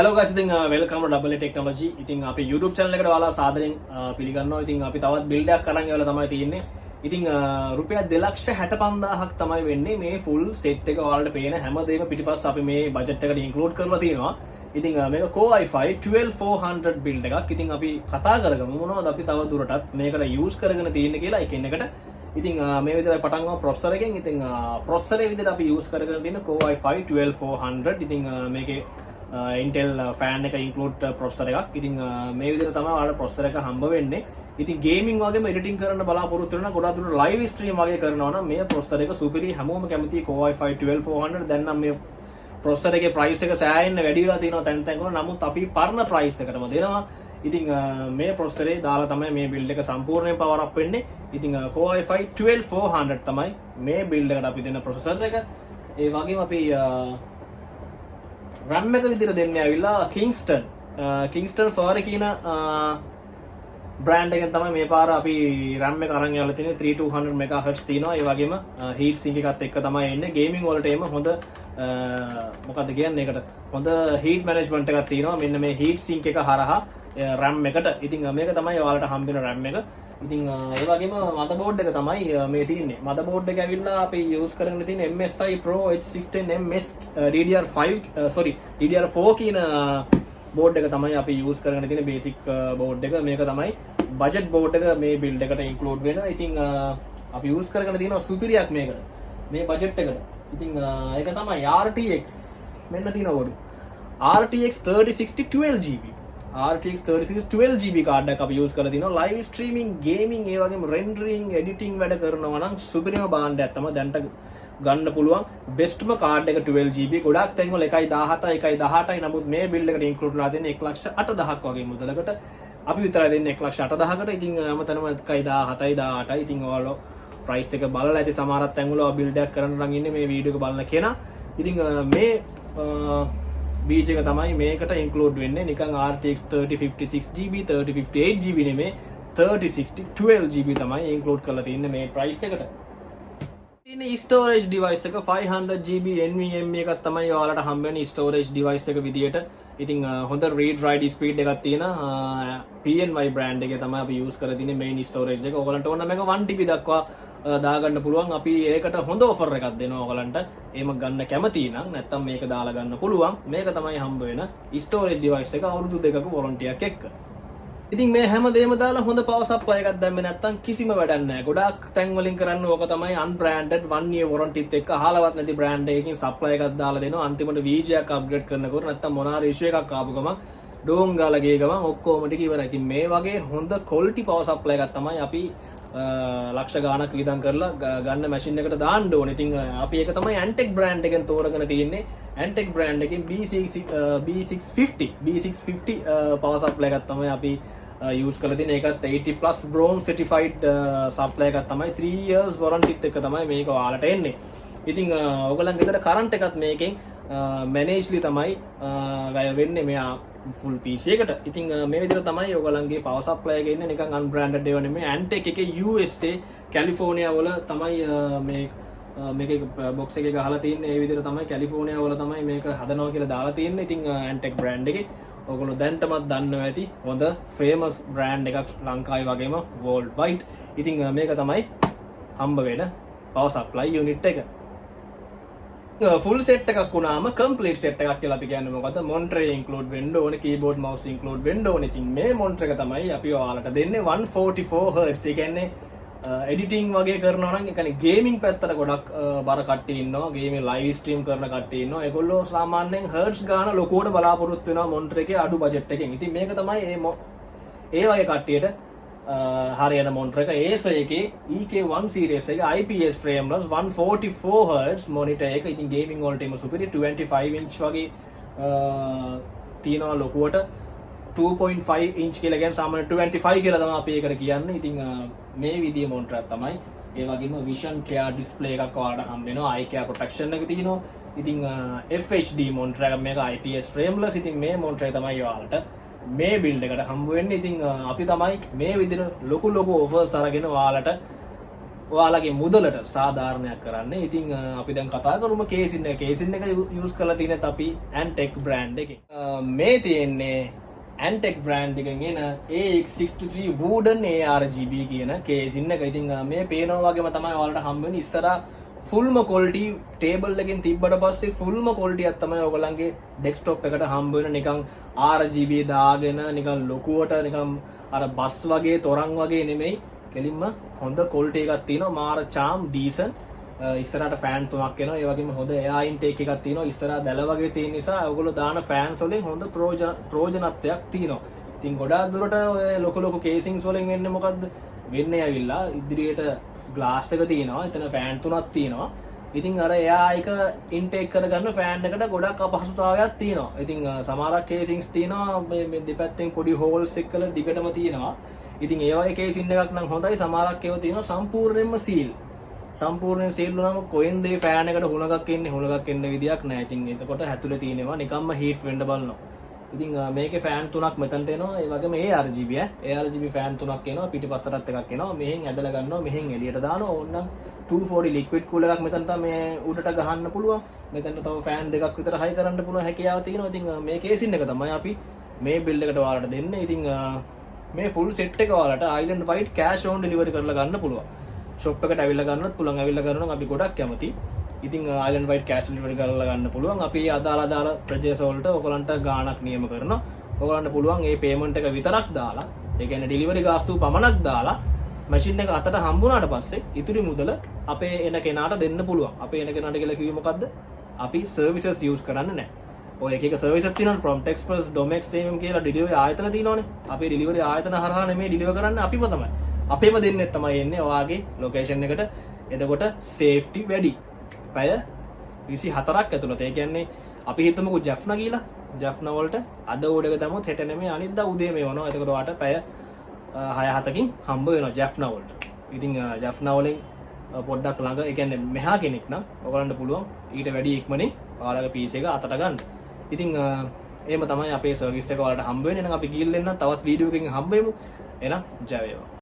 Hello guys, ඉතින් welcome to Double A Technology. ඉතින් අපි YouTube channel එකට ඔයාලා සාදරයෙන් පිළිගන්නවා. ඉතින් අපි තවත් build එකක් අරන් ඒවල තමයි තියෙන්නේ. ඉතින් රුපියල් 2,65,000ක් තමයි වෙන්නේ මේ full set එක ඔයාලට පේන හැමදේම පිටිපස්ස අපි මේ budget එකට include කරලා තියෙනවා. ඉතින් මේක Core i5 12400 build එකක්. ඉතින් අපි කතා කරගමු මොනවද අපි තව දුරටත් මේකට use කරගෙන තියෙන්නේ කියලා එකින් එකට. ඉතින් මේ විදිහට පටන් ගමු processor එකෙන්. ඉතින් processor එක විදිහට අපි use කරගෙන තියෙන Core i5 12400. ඉතින් මේකේ Intel fan එක include processor එකක්. ඉතින් මේ විදිහට තමයි ඔයාලට processor එක හම්බ වෙන්නේ. ඉතින් gaming වගේම editing කරන්න බලාපොරොත්තු වෙනවා. ගොඩාක් දුරට live stream වගේ කරනවා නම් මේ processor එක superior හැමෝම කැමති Core i5 12400. දැන් නම් මේ processor එකේ price එක සෑහෙන්න වැඩි වෙලා තියෙනවා තැන් තැන් වල. නමුත් අපි පරණ price එකටම දෙනවා. ඉතින් මේ processor එක දාලා තමයි මේ build එක සම්පූර්ණයෙන් power up වෙන්නේ. ඉතින් Core i5 12400 තමයි මේ build එකට අපි දෙන processor එක. ඒ වගේම අපි RAM එක විදිහට දෙන්නේ ඇවිල්ලා Kingston Fire කියන brand එකෙන් තමයි මේ පාර අපි RAM එක අරන් යවලා තියෙන්නේ 3200 MHz තියෙනවා. ඒ වගේම heat sink එකත් එක්ක තමයි එන්නේ. gaming වලට එම හොඳ මොකක්ද කියන්නේ ඒකට හොඳ heat management එකක් තියෙනවා. මෙන්න මේ heat sink එක හරහා RAM එකට. ඉතින් මේක තමයි ඔයාලට හම්බෙන RAM එක. ඉතින් ඒ වගේම motherboard එක තමයි මේ තියෙන්නේ. motherboard එක ඇවිල්ලා අපි use කරගෙන තියෙන MSI Pro H610MS DDR4 කියන board එක තමයි අපි use කරගෙන තියෙන basic board එක. මේක තමයි budget board එක මේ build එකට include වෙන. ඉතින් අපි use කරගෙන තියෙනවා superior එකක් මේකට. මේ budget එකට. ඉතින් ඒක තමයි RTX මෙන්න තියෙන board. RTX 3060 12GB. RTX 3060 12GB card එකක් අපි use කරලා තිනවා. live streaming, gaming, ඒ වගේම rendering, editing වැඩ කරනවා නම් සුපිරිම භාණ්ඩයක් තමයි දැන්ට ගන්න පුළුවන්. bestම කාඩ් එක 12GB. ගොඩක් තැන් වල 1.17 1.18යි. නමුත් මේ build එකට include වෙලා තියෙන්නේ 1,08,000ක් වගේ මුදලකට. අපි විතරයි දෙන්නේ 1,08,000කට. ඉතින් හැමතැනම 1.17යි 18යි. ඉතින් ඔයාලා price එක බලලා ඇති සමහරක් තැන් වල build එකක් කරන්න නම් ඉන්නේ මේ වීඩියෝ එක බලන කෙනා. ඉතින් මේ බීජ එක තමයි මේකට include වෙන්නේ. නිකන් RTX 3056GB 3058GB නෙමේ 3060 12GB තමයි include කරලා තියෙන්නේ මේ price එකට. තියෙන storage device එක 500GB NVMe එකක් තමයි ඔයාලට හම්බ වෙන storage device එක විදියට. ඉතින් හොඳ read write speed එකක් තියෙන PNY brand එකේ තමයි අපි use කරලා තියෙන්නේ main storage එක. ඔයගලන්ට ඕන මේක 1TB දක්වා දාගන්න පුළුවන්. අපි ඒකට හොඳ offer එකක් දෙනවා ඔයගලන්ට. එහෙම ගන්න කැමති නම් නැත්තම් මේක දාලා ගන්න පුළුවන්. මේක තමයි හම්බ වෙන storage device එක අවුරුදු 2ක warranty එකක් එක්ක. ඉතින් මේ හැමදේම දාලා හොඳ power supply එකක් දැම්මේ නැත්තම් කිසිම වැඩක් නැහැ. ගොඩාක් තැන් වලින් කරන්න ඕක තමයි unbranded 1 year warranty එකත් එක්ක අහලවත් නැති brand එකකින් supply එකක් දාලා දෙනවා. අන්තිමට VG එකක් upgrade කරනකොට නැත්තම් මොනාර issue එකක් ආපු ගමන් ඩෝන් ගාලා ගිය ගමන් ඔක්කොම ටික ඉවරයි. ඉතින් මේ වගේ හොඳ quality power supply එකක් තමයි අපි ලක්ෂ ගාණක් වියදම් කරලා ගන්න මැෂින් එකට දාන්න ඕනේ. ඉතින් අපි ඒක තමයි Antec brand එකෙන් තෝරගෙන තියෙන්නේ. Antec brand එකෙන් B650 power supply එකක් තමයි අපි use කරලා තියෙන. ඒකත් 80+ bronze certified supply එකක් තමයි. 3 years warranty එක තමයි මේක ඔයාලට එන්නේ. ඉතින් ඔයගලන් ගෙදර current එකත් මේකෙන් managely තමයි වැය වෙන්නේ මෙයා full PC එකට. ඉතින් මේ විදිහට තමයි ඔයගලන්ගේ power supply එක ඉන්නේ. නිකන් unbranded ඒවා නෙමෙයි. Antec එකේ USA කැලිෆෝනියා වල තමයි මේකේ box එකේ ගහලා තියෙන්නේ. ඒ විදිහට තමයි කැලිෆෝනියා වල තමයි මේක හදනවා කියලා දාලා තියෙන්නේ. ඉතින් Antec brand එකේ ඔයගොල්ලෝ දැන්ටමත් දන්නවා ඇති හොඳ famous brand එකක් ලංකාවේ වගේම worldwide. ඉතින් මේක තමයි හම්බ වෙන power supply unit එක. full set එකක් වුණාම complete set එකක් කියලා අපි කියන්නේ මොකද්ද? monitor include වෙන්න ඕනේ, keyboard mouse include වෙන්න ඕනේ. ඉතින් මේ monitor එක තමයි අපි ඔයාලට දෙන්නේ 144Hz. ඒ කියන්නේ editing වගේ කරනවා නම් ඒ කියන්නේ gaming පැත්තට ගොඩක් බර කට්ටිය ඉන්නවා. gaming live stream කරන කට්ටිය ඉන්නවා. ඒගොල්ලෝ සාමාන්‍යයෙන් hertz ගාන ලොකුවට බලාපොරොත්තු වෙනවා monitor එකේ අඩු budget එකෙන්. ඉතින් මේක තමයි ඒ වගේ කට්ටියට හරියන monitor එක. Acer එකේ EK1 series එක IPS frameless 144Hz monitor එක. ඉතින් gaming වලට එම superior 25 inch වගේ තියෙනවා ලොකුවට. 2.5 inch කියලා කියන්නේ සාමාන්‍ය 25 කියලා තමයි අපි ඒකට කියන්නේ. ඉතින් මේ විදිහේ monitor එකක් තමයි. ඒ වගේම vision care display එකක් ඔයාලට හම්බ වෙනවා. eye care protection එක තියෙනවා. ඉතින් FHD monitor එකක් මේක IPS frameless. ඉතින් මේ monitor එක තමයි ඔයාලට මේ build එකට හම්බ වෙන්නේ. ඉතින් අපි තමයි මේ විදිහට ලොකු offers අරගෙන ඔයාලට ඔයාලගේ මුදලට සාධාරණයක් කරන්න. ඉතින් අපි දැන් කතා කරමු කේසින් එක. කේසින් එක යූස් කරලා තියෙනත් අපි Antec brand එකේ. මේ තියෙන්නේ Antec brand එකෙන් එන AX63 wooden ARGB කියන කේසින් එක. ඉතින් මේ පේනවා වගේම තමයි ඔයාලට හම්බ වෙන්නේ. ඉස්සරහා ෆුල්ම ක්වොලිටි ටේබල් එකෙන් තිබ්බට පස්සේ ෆුල්ම ක්වොලිටි එකක් තමයි ඔයගලන්ගේ ඩෙස්ක්ටොප් එකට හම්බ වෙන. නිකන් RGB දාගෙන නිකන් ලොකුවට නිකන් අර බස් වගේ තොරන් වගේ නෙමෙයි. කෙලින්ම හොඳ ක්වොලිටි එකක් තියෙනවා. මාර charm decent. ඉස්සරහට ෆෑන් තුනක් එනවා. ඒ වගේම හොඳ එයා ඉන්ටේක් එකක් තියෙනවා. ඉස්සරහා දැල වගේ තියෙන නිසා ඔයගොල්ලෝ දාන ෆෑන්ස් වලින් හොඳ ප්‍රයෝජනත්වයක් තියෙනවා. ඉතින් ගොඩාක් දුරට ඔය ලොකු කේසින්ස් වලින් වෙන්නේ මොකද්ද? වෙන්නේ ඇවිල්ලා ඉදිරියට ග්ලාස් එක තියෙනවා. එතන ෆෑන් තුනක් තියෙනවා. ඉතින් අර එයා එක ඉන්ටේක් කරගන්න ෆෑන් එකට ගොඩක් අපහසුතාවයක් තියෙනවා. ඉතින් සමහරක් කේසින්ස් තියෙනවා මේ දෙපැත්තෙන් පොඩි හෝල්ස් එක්කල දිගටම තියෙනවා. ඉතින් ඒ වගේ කේසින් එකක් නම් හොඳයි. සමහරක් ඒවා තියෙනවා සම්පූර්ණයෙන්ම සීල්. සම්පූර්ණයෙන් සීල් වුණාම කොහෙන්ද මේ ෆෑන් එකට හුණගක් එන්නේ? හුණගක් එන්න විදියක් නැහැ. ඉතින් එතකොට ඇතුලේ තියෙනවා නිකම්ම හීට් වෙන්න බලනවා. ඉතින් මේකේ ෆෑන් තුනක් මෙතනට එනවා. ඒ වගේම ARGB ARGB ෆෑන් තුනක් එනවා. පිටිපස්සටත් එකක් එනවා. මෙහෙන් ඇදලා ගන්නවා. මෙහෙන් එළියට දානවා. ඕනනම් 240 ලික්විඩ් කූල් එකක් මෙතන තමයි මේ උඩට ගහන්න පුළුවන්. මෙතන තව ෆෑන් දෙකක් විතර හයි කරන්න පුළුවන් හැකියාව තියෙනවා. ඉතින් මේ කේසින් එක තමයි අපි මේ බිල්ඩ් එකට ඔයාලට දෙන්නේ. ඉතින් මේ ෆුල් සෙට් එක ඔයාලට Island White cash on delivery කරලා ගන්න පුළුවන්. ෂොප් එකට ඇවිල්ලා ගන්නත් පුළුවන්. ඇවිල්ලා කරනවා අපි ගොඩක් කැමති. ඉතින් Island White cash delivery කරලා ගන්න පුළුවන්. අපි අදාළ ප්‍රජේස වලට ඔයගලන්ට ගාණක් නියම කරනවා. ඔයගලන්ට පුළුවන් මේ පේමන්ට් එක විතරක් දාලා, ඒ කියන්නේ ඩෙලිවරි ගාස්තු පමණක් දාලා මැෂින් එක අතට හම්බුනාට පස්සේ ඉතුරු මුදල අපේ එන කෙනාට දෙන්න පුළුවන්. අපේ එන කෙනාට කියලා කිව්වේ මොකද්ද? අපි සර්විසස් යූස් කරන්නේ නැහැ. ඔය එක සර්විසස් තියෙනවා. Prompt Express, Domex කියලා ඩෙලිවරි ආයතන තියෙනවානේ. අපේ ඩෙලිවරි ආයතන හරහා නෙමෙයි ඩෙලිවර් කරන්නේ අපිම තමයි. අපේම දෙන්නෙත් තමයි එන්නේ ඔයාගේ ලොකේෂන් එකට. එතකොට සේෆ්ටි වැඩි. පැය 24ක් ඇතුළත. ඒ කියන්නේ අපි හිතමුකෝ ජැෆ්නා කියලා. ජැෆ්නා වලට අද ඕඩර් එක දැම්මොත් හෙට නෙමෙයි අනිද්දා උදේ මේ වනවා. එතකොට ඔයාට පැය 6-7කින් හම්බ වෙනවා ජැෆ්නා වලට. ඉතින් ජැෆ්නා වලින් පොඩ්ඩක් ළඟ, ඒ කියන්නේ මෙහා කෙනෙක් නම් ඔයගලන්ට පුළුවන් ඊට වැඩි ඉක්මනින් ඔයාලගේ PC එක අතට ගන්න. ඉතින් එහෙම තමයි අපේ සර්විස් එක ඔයාලට හම්බ වෙන්නේ. එහෙනම් අපි ගිහින් එන්න තවත් වීඩියෝ එකකින් හම්බෙමු. එහෙනම් ජය වේවා.